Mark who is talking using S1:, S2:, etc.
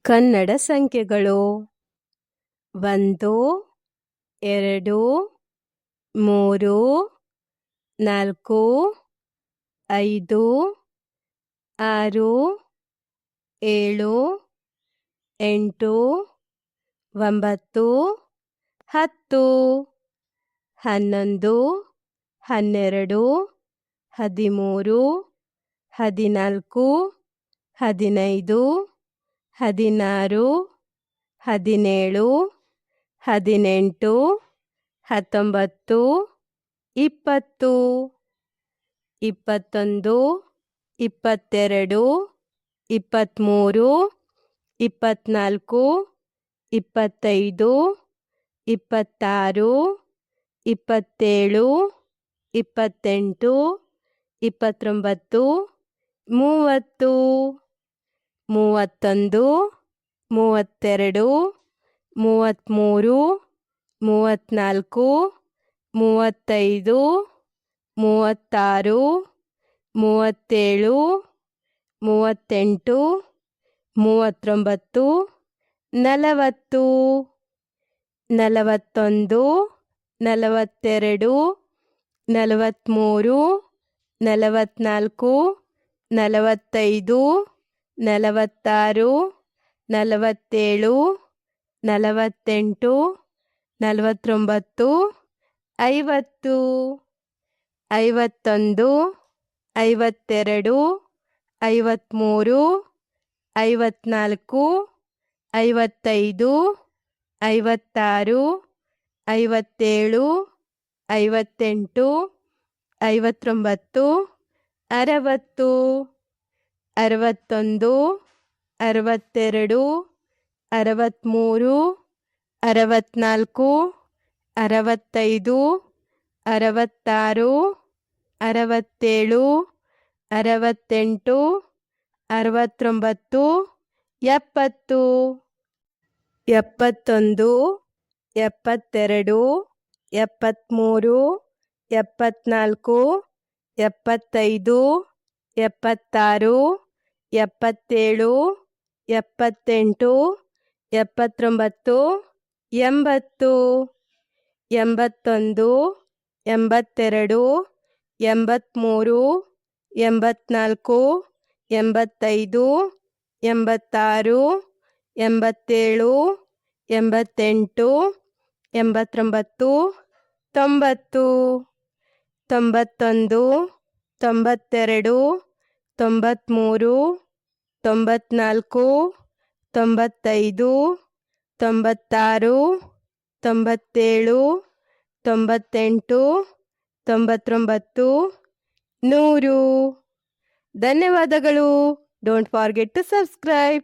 S1: ಕನ್ನಡ ಸಂಖ್ಯೆಗಳು 1 2 3 4 5 6 7 8 9 10 11 12 13 14 15 16 17 18 19 20 21 22 23 24 25 26 27 28 29 30 31 32 33 34 35 36 37 38 39 40 41 42 43 44 45 46 47 48 49 50 51 52 53 54 55 56 57 58 59 60 61 62 63 64 65 66 67 68 69 70 71 72 73 74 75 76 77 78 79 80 81 82 83 84 85 86 87 88 89 90 91 92 93 94 95 96 97 98 99 100. ಧನ್ಯವಾದಗಳು. Don't forget to subscribe.